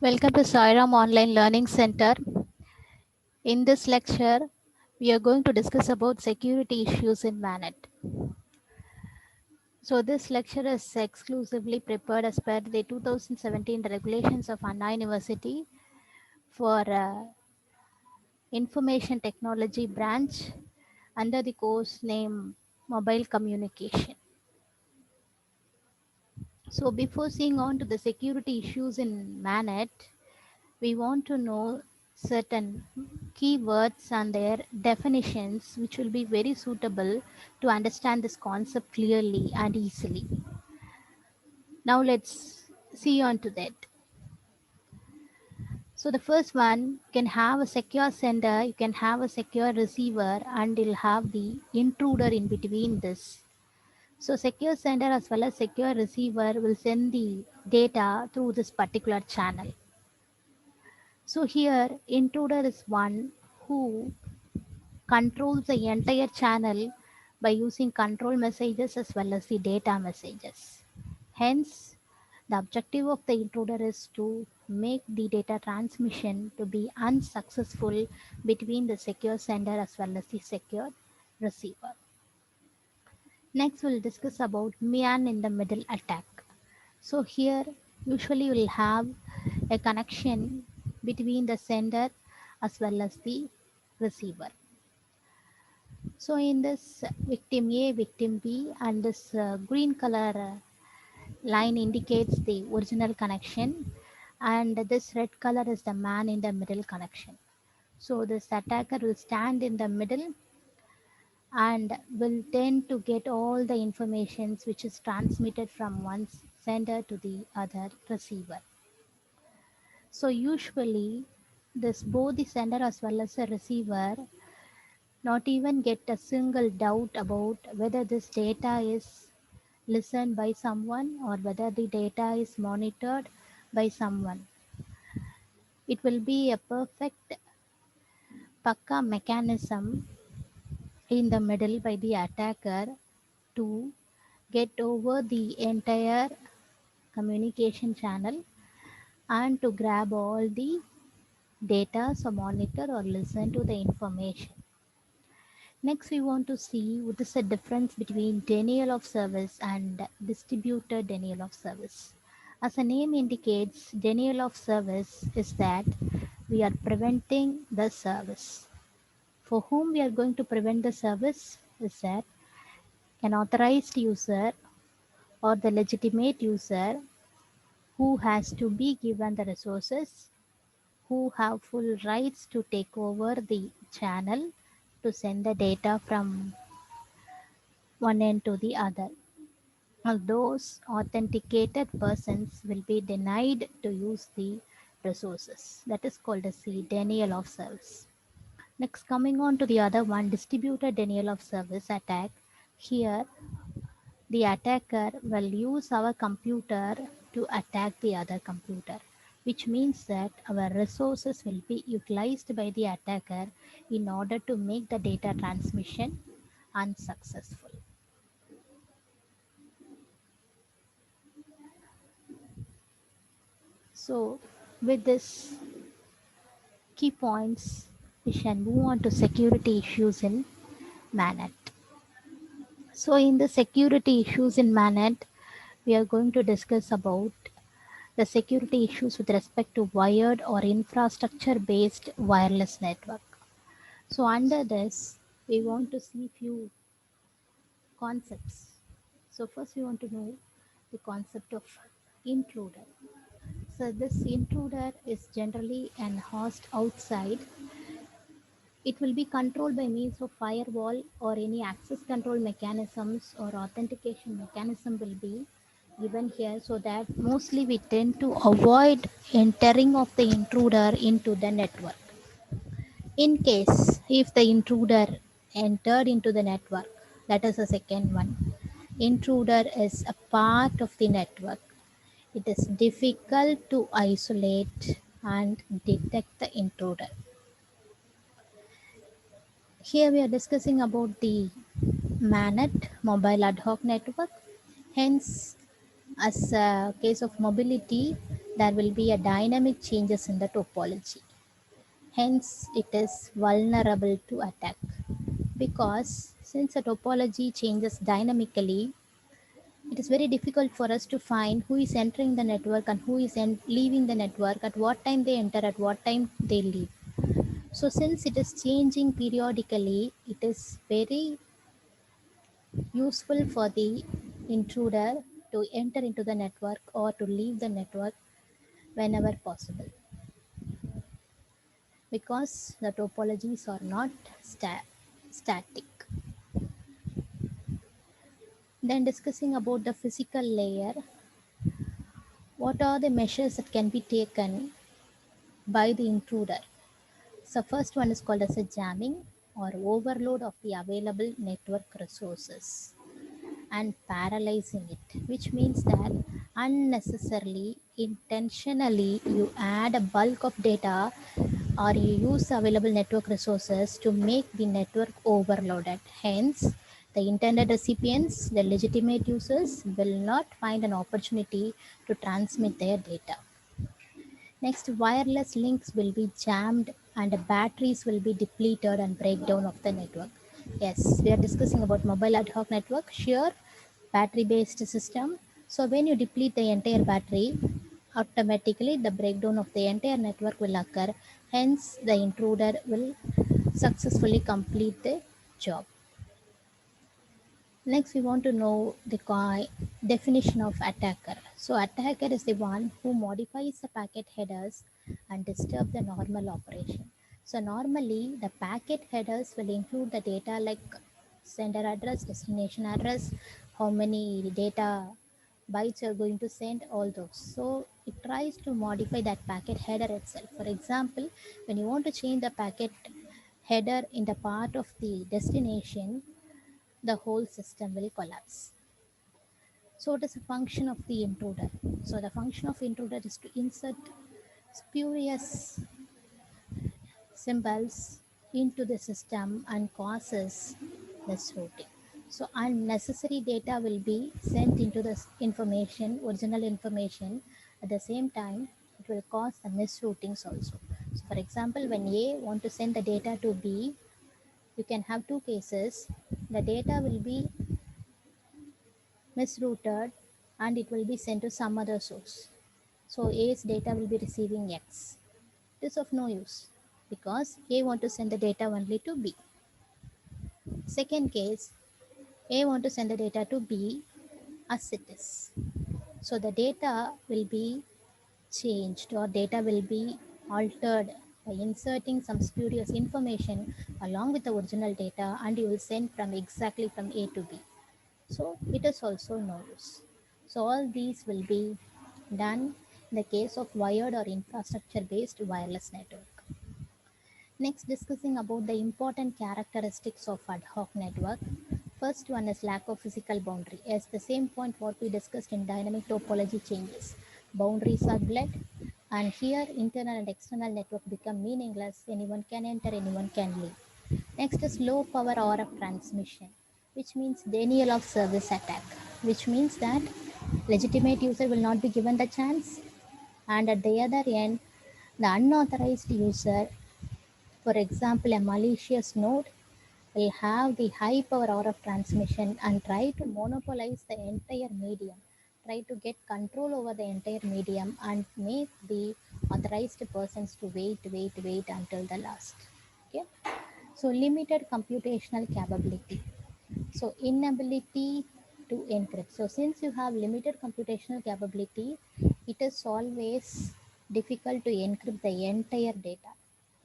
Welcome to Sairam Online Learning Center. In this lecture, we are going to discuss about security issues in MANET. So this lecture is exclusively prepared as per the 2017 regulations of Anna University for Information Technology branch under the course name Mobile Communication. So before seeing on to the security issues in MANET, we want to know certain keywords and their definitions, which will be very suitable to understand this concept clearly and easily. Now let's see on to that. So the first one, you can have a secure sender, you can have a secure receiver, and you'll have the intruder in between this. So secure sender as well as secure receiver will send the data through this particular channel. So here intruder is one who controls the entire channel by using control messages as well as the data messages. Hence, the objective of the intruder is to make the data transmission to be unsuccessful between the secure sender as well as the secure receiver. Next, we'll discuss about man in the middle attack. So here, usually you'll have a connection between the sender as well as the receiver. So in this victim A, victim B, and this green color line indicates the original connection, and this red color is the man in the middle connection. So this attacker will stand in the middle and will tend to get all the informations which is transmitted from one sender to the other receiver. So usually this both the sender as well as the receiver not even get a single doubt about whether this data is listened by someone or whether the data is monitored by someone. It will be a perfect Pakka mechanism in the middle by the attacker to get over the entire communication channel and to grab all the data, so monitor or listen to the information. Next, we want to see what is the difference between denial of service and distributed denial of service. As the name indicates, denial of service is that we are preventing the service. For whom we are going to prevent the service is that an authorized user or the legitimate user who has to be given the resources, who have full rights to take over the channel to send the data from one end to the other. Those authenticated persons will be denied to use the resources. That is called as the denial of service. Next, coming on to the other one, distributed denial of service attack. Here, the attacker will use our computer to attack the other computer, which means that our resources will be utilized by the attacker in order to make the data transmission unsuccessful. So, with this key points, we shall move on to security issues in MANET. So, in the security issues in MANET, we are going to discuss about the security issues with respect to wired or infrastructure based wireless network. So, under this, we want to see few concepts. So, first, we want to know the concept of intruder. So, this intruder is generally an host outside. It will be controlled by means of firewall or any access control mechanisms or authentication mechanism will be given here, so that mostly we tend to avoid entering of the intruder into the network. In case if the intruder entered into the network, that is the second one. Intruder is a part of the network. It is difficult to isolate and detect the intruder. Here we are discussing about the MANET, mobile ad hoc network. Hence, as a case of mobility, there will be a dynamic changes in the topology. Hence, it is vulnerable to attack. Because since the topology changes dynamically, it is very difficult for us to find who is entering the network and who is leaving the network, at what time they enter, at what time they leave. So since it is changing periodically, it is very useful for the intruder to enter into the network or to leave the network whenever possible, because the topologies are not static. Then discussing about the physical layer, what are the measures that can be taken by the intruder? So first one is called as a jamming or overload of the available network resources and paralyzing it, which means that unnecessarily, intentionally, you add a bulk of data or you use the available network resources to make the network overloaded. Hence, the intended recipients, the legitimate users, will not find an opportunity to transmit their data. Next, wireless links will be jammed and batteries will be depleted and breakdown of the network. Yes, we are discussing about mobile ad hoc network, sheer battery based system. So when you deplete the entire battery, automatically the breakdown of the entire network will occur. Hence, the intruder will successfully complete the job. Next, we want to know the definition of attacker. So, attacker is the one who modifies the packet headers and disturb the normal operation. So, normally the packet headers will include the data like sender address, destination address, how many data bytes you're going to send, all those. So, it tries to modify that packet header itself. For example, when you want to change the packet header in the part of the destination, the whole system will collapse. So it is a function of the intruder. So the function of intruder is to insert spurious symbols into the system and causes misrouting. So unnecessary data will be sent into the information, original information. At the same time, it will cause the misroutings also. So for example, when A want to send the data to B, you can have two cases. The data will be misrouted and it will be sent to some other source. So A's data will be receiving X. It is of no use because A want to send the data only to B. Second case, A want to send the data to B as it is. So the data will be changed or data will be altered by inserting some spurious information along with the original data, and you will send from exactly from A to B. So it is also no use. So all these will be done in the case of wired or infrastructure based wireless network. Next, discussing about the important characteristics of ad hoc network. First one is lack of physical boundary. As the same point what we discussed in dynamic topology changes. Boundaries are blurred, and here internal and external network become meaningless. Anyone can enter, anyone can leave. Next is low power RF transmission, which means denial of service attack, which means that legitimate user will not be given the chance, and at the other end, the unauthorized user, for example, a malicious node, will have the high power RF transmission and try to monopolize the entire medium, try to get control over the entire medium and make the authorized persons to wait until the last. Okay. So limited computational capability. So inability to encrypt. So since you have limited computational capability, it is always difficult to encrypt the entire data.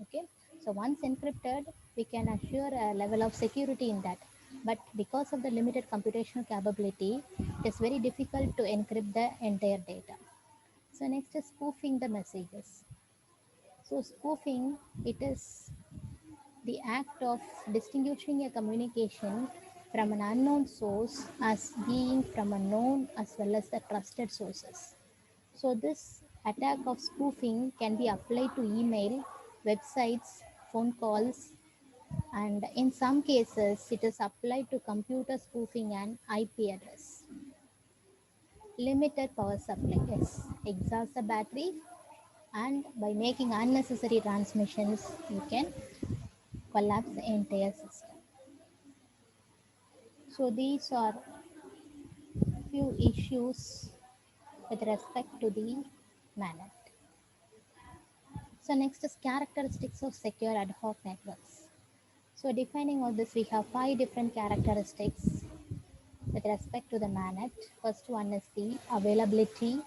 Okay. So once encrypted, we can assure a level of security in that. But because of the limited computational capability, it is very difficult to encrypt the entire data. So next is spoofing the messages. So spoofing, it is the act of distinguishing a communication from an unknown source as being from a known as well as the trusted sources. So, this attack of spoofing can be applied to email, websites, phone calls, and in some cases, it is applied to computer spoofing and IP address. Limited power supply, yes, exhaust the battery, and by making unnecessary transmissions you can collapse the entire system. So these are few issues with respect to the MANET. So next is characteristics of secure ad hoc networks. So defining all this, we have 5 different characteristics with respect to the MANET. First one is the availability.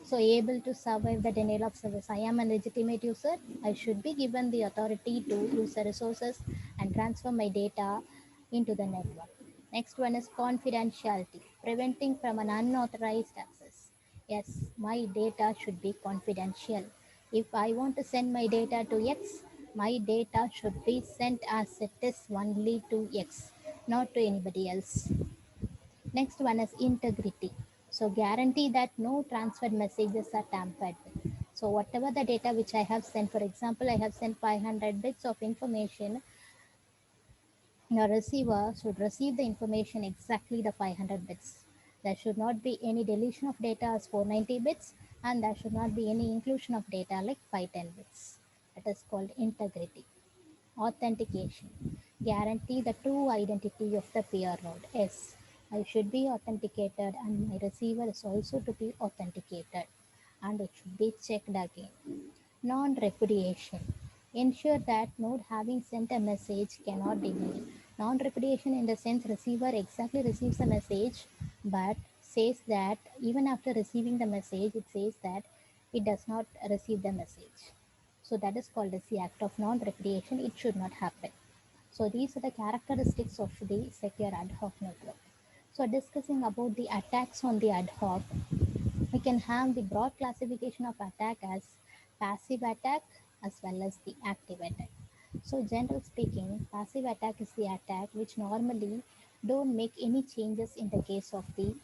So able to survive the denial of service. I am a legitimate user. I should be given the authority to use the resources and transfer my data into the network. Next one is confidentiality, preventing from an unauthorized access. Yes, my data should be confidential. If I want to send my data to X, my data should be sent as it is only to X, not to anybody else. Next one is integrity. So guarantee that no transferred messages are tampered with. So whatever the data which I have sent, for example, I have sent 500 bits of information, your receiver should receive the information exactly the 500 bits. There should not be any deletion of data as 490 bits, and there should not be any inclusion of data like 510 bits. That is called integrity. Authentication. Guarantee the true identity of the peer node. Yes, I should be authenticated and my receiver is also to be authenticated and it should be checked again. Non-repudiation. Ensure that node having sent a message cannot deny. Non-repudiation in the sense receiver exactly receives the message but says that even after receiving the message it says that it does not receive the message. So that is called as the act of non-repudiation. It should not happen. So these are the characteristics of the secure ad hoc network. So discussing about the attacks on the ad hoc, we can have the broad classification of attack as passive attack as well as the active attack. So general speaking, passive attack is the attack which normally don't make any changes in the case of the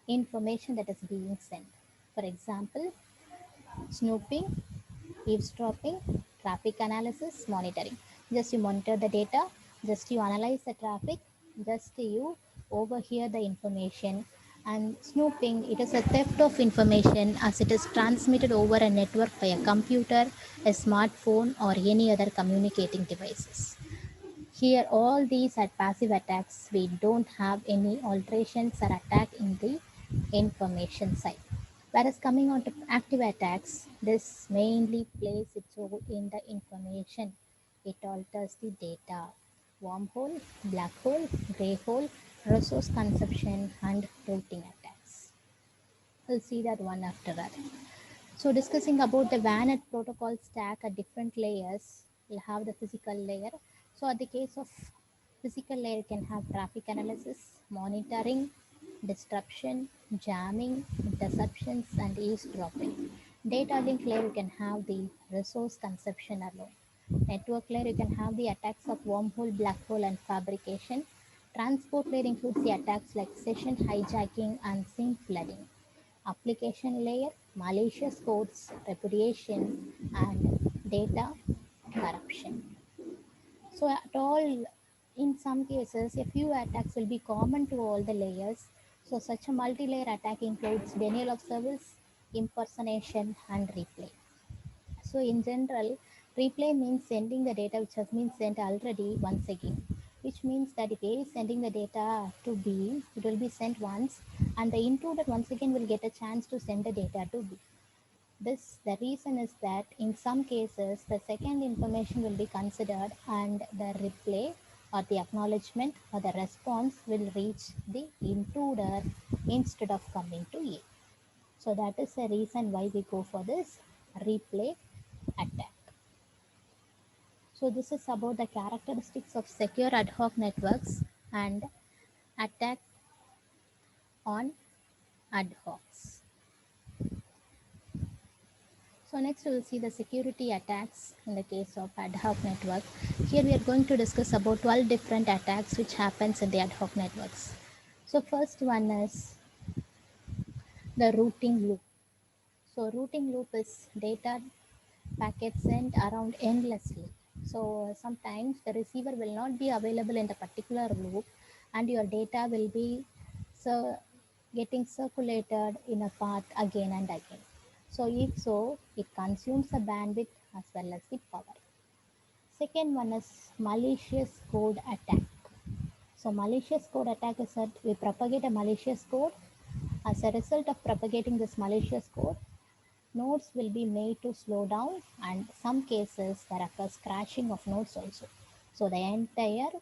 information that is being sent. For example, snooping, eavesdropping, traffic analysis, monitoring. Just you monitor the data, just you analyze the traffic, just you overhear the information. And snooping, it is a theft of information as it is transmitted over a network by a computer, a smartphone, or any other communicating devices. Here, all these are passive attacks. We don't have any alterations or attack in the information side. Whereas coming on to active attacks, this mainly plays its role in the information. It alters the data. Wormhole, black hole, grey hole, resource consumption, and routing attacks. We'll see that one after that. So discussing about the VANET protocol stack at different layers, we'll have the physical layer. So at the case of physical layer, you can have traffic analysis, monitoring, disruption, jamming, interceptions, and eavesdropping. Data link layer, you can have the resource consumption alone. Network layer, you can have the attacks of wormhole, black hole, and fabrication. Transport layer includes the attacks like session hijacking and SIM flooding. Application layer, malicious codes, repudiation, and data corruption. So at all, in some cases, a few attacks will be common to all the layers. So such a multi-layer attack includes denial of service, impersonation, and replay. So in general, replay means sending the data which has been sent already once again, which means that if A is sending the data to B, it will be sent once, and the intruder once again will get a chance to send the data to B. The reason is that in some cases the second information will be considered and the replay or the acknowledgement or the response will reach the intruder instead of coming to A. So that is the reason why we go for this replay attack. So this is about the characteristics of secure ad hoc networks and attack on ad hocs. So next we will see the security attacks in the case of ad hoc network. Here we are going to discuss about 12 different attacks which happens in the ad hoc networks. So first one is the routing loop. So routing loop is data packets sent around endlessly. So sometimes the receiver will not be available in the particular loop and your data will be so getting circulated in a path again and again. So if so, it consumes the bandwidth as well as the power. Second one is malicious code attack. So malicious code attack is that we propagate a malicious code. As a result of propagating this malicious code, nodes will be made to slow down, and some cases there occurs crashing of nodes also. So the entire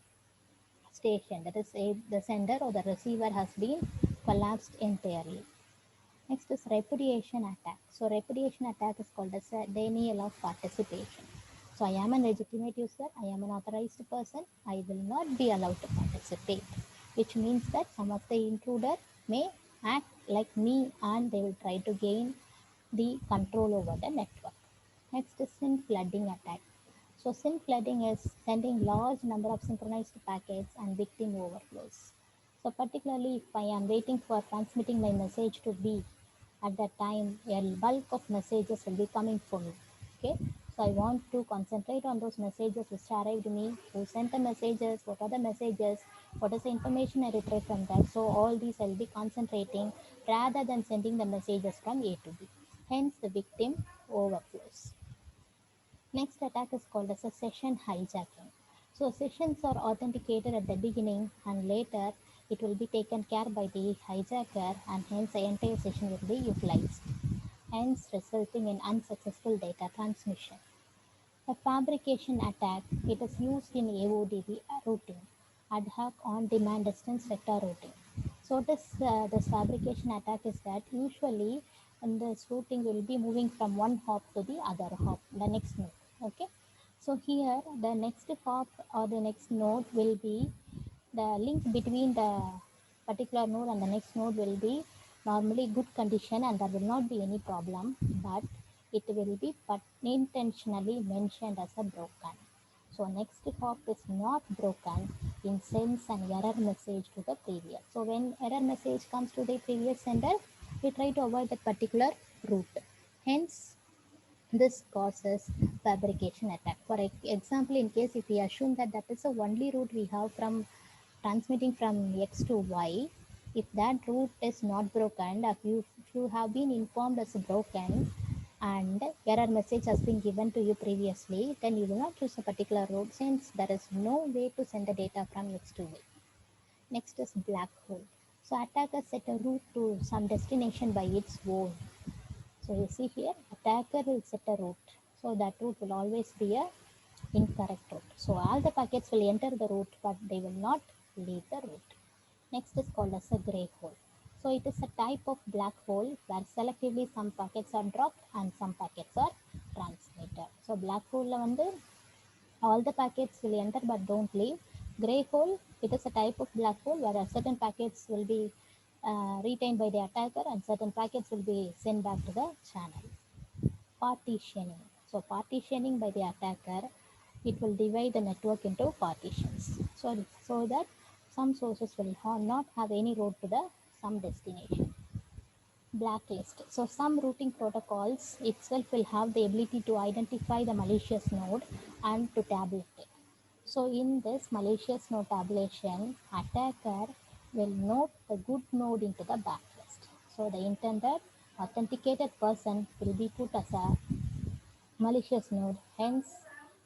station, that is the sender or the receiver, has been collapsed entirely. Next is repudiation attack. So repudiation attack is called as a denial of participation. So I am a legitimate user, I am an authorized person, I will not be allowed to participate, which means that some of the intruder may act like me and they will try to gain the control over the network. Next is SYN flooding attack. So SYN flooding is sending large number of synchronized packets and victim overflows. So particularly if I am waiting for transmitting my message to B, at that time a bulk of messages will be coming for me. Okay, so I want to concentrate on those messages which arrived to me, who sent the messages, what are the messages, what is the information I retrieved from that. So all these I'll be concentrating rather than sending the messages from A to B. Hence the victim overflows. Next attack is called as a session hijacking. So sessions are authenticated at the beginning and later it will be taken care by the hijacker, and hence the entire session will be utilized, hence resulting in unsuccessful data transmission. A fabrication attack, it is used in AODB routing, ad hoc on-demand distance vector routing. So this fabrication attack is that usually this routing will be moving from one hop to the other hop, the next node. Okay. So here the next hop or the next node will be the link between the particular node and the next node will be normally good condition and there will not be any problem, but it will be but intentionally mentioned as a broken. So next hop is not broken, it sends an error message to the previous. So when error message comes to the previous sender, we try to avoid that particular route. Hence this causes fabrication attack. For example, in case if we assume that that is the only route we have from transmitting from X to Y, if that route is not broken, if you have been informed as broken and error message has been given to you previously, then you will not choose a particular route since there is no way to send the data from X to Y. Next is black hole. So attackers set a route to some destination by its own. So you see here, attacker will set a route. So that route will always be a incorrect route. So all the packets will enter the route, but they will not leave the route. Next is called as a gray hole. So it is a type of black hole where selectively some packets are dropped and some packets are transmitted. So black hole all the packets will enter but don't leave. Gray hole, it is a type of black hole where certain packets will be retained by the attacker and certain packets will be sent back to the channel. Partitioning. So partitioning by the attacker, it will divide the network into partitions. So that some sources will not have any route to the some destination. Blacklist. So some routing protocols itself will have the ability to identify the malicious node and to tabulate it. So in this malicious node tabulation, attacker will note the good node into the blacklist. So the intended authenticated person will be put as a malicious node, hence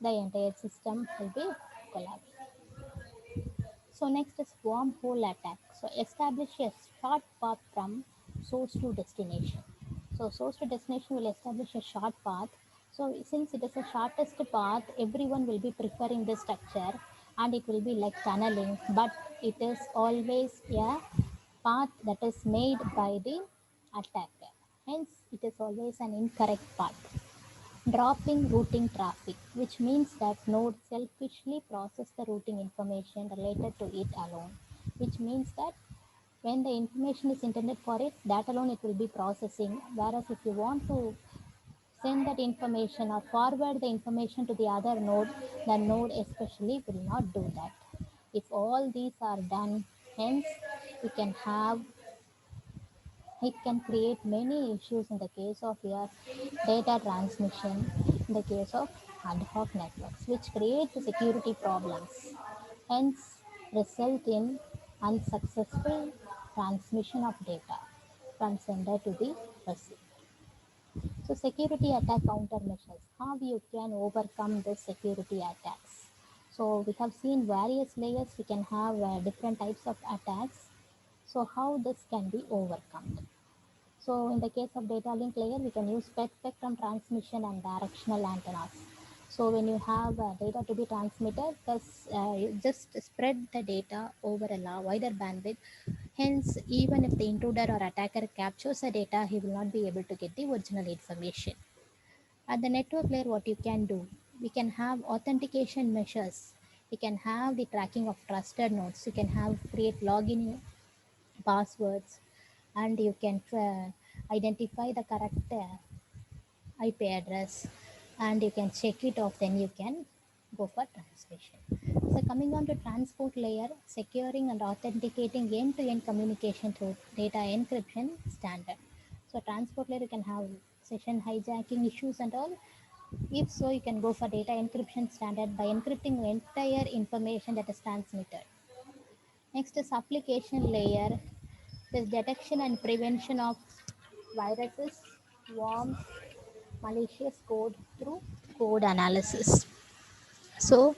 the entire system will be collapsed. So next is wormhole attack. So establish a short path from source to destination. So source to destination will establish a short path. So since it is the shortest path, everyone will be preferring this structure and it will be like tunneling, but it is always a path that is made by the attacker. Hence, it is always an incorrect path. Dropping routing traffic, which means that node selfishly process the routing information related to it alone, which means that when the information is intended for it, that alone it will be processing. Whereas if you want to send that information or forward the information to the other node, the node especially will not do that. If all these are done, hence you can have it can create many issues in the case of your data transmission, in the case of ad hoc networks, which creates security problems, hence result in unsuccessful transmission of data. from sender to the receiver. So security attack countermeasures, how you can overcome the security attacks. So we have seen various layers, we can have different types of attacks. So how this can be overcome? So in the case of data link layer, we can use spectrum transmission and directional antennas. So when you have data to be transmitted, you just spread the data over a wider bandwidth. Hence, even if the intruder or attacker captures the data, he will not be able to get the original information. At the network layer, what you can do, we can have authentication measures. We can have the tracking of trusted nodes. You can have create login passwords, and you can identify the correct IP address, and you can check it off, then you can go for transmission. So coming on to transport layer, securing and authenticating end-to-end communication through data encryption standard. So transport layer, you can have session hijacking issues and all. If so, you can go for data encryption standard by encrypting the entire information that is transmitted. Next is application layer, this detection and prevention of viruses, worms, malicious code through code analysis. So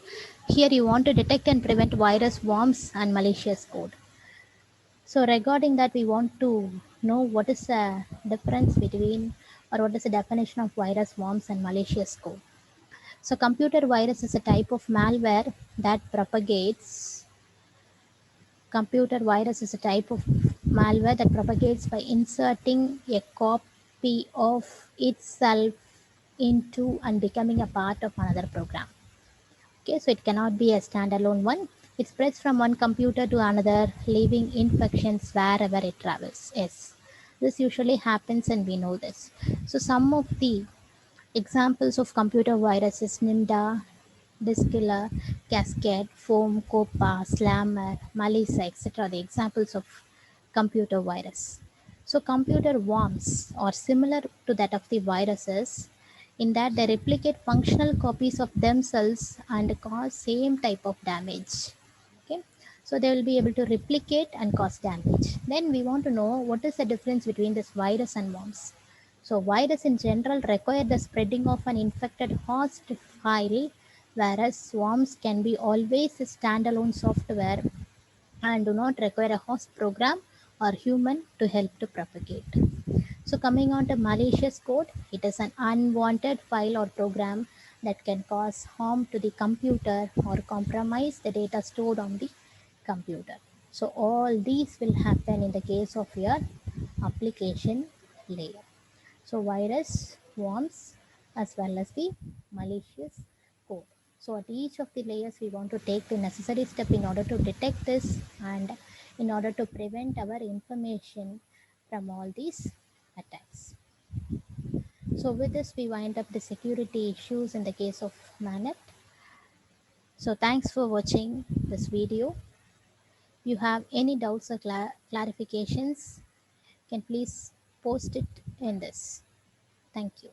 here you want to detect and prevent virus, worms, and malicious code. So regarding that, we want to know what is the difference between, or what is the definition of virus, worms, and malicious code. So computer virus is a type of malware that propagates. Computer virus is a type of malware that propagates by inserting a copy of itself into and becoming a part of another program. Okay, so it cannot be a standalone one. It spreads from one computer to another, leaving infections wherever it travels. Yes, this usually happens, and we know this. So, some of the examples of computer viruses: Nimda, Diskilla, Cascade, Foam, Copa, Slammer, Melissa, etc. The examples of computer virus. So computer worms are similar to that of the viruses in that they replicate functional copies of themselves and cause same type of damage. Okay, so they will be able to replicate and cause damage. Then we want to know what is the difference between this virus and worms. So virus in general require the spreading of an infected host file, whereas worms can be always a standalone software and do not require a host program or human to help to propagate. So coming on to malicious code, it is an unwanted file or program that can cause harm to the computer or compromise the data stored on the computer. So all these will happen in the case of your application layer. So virus, worms, as well as the malicious code. So at each of the layers, we want to take the necessary step in order to detect this and in order to prevent our information from all these attacks. So with this, we wind up the security issues in the case of Manet. So thanks for watching this video. If you have any doubts or clarifications, can please post it in this. Thank you.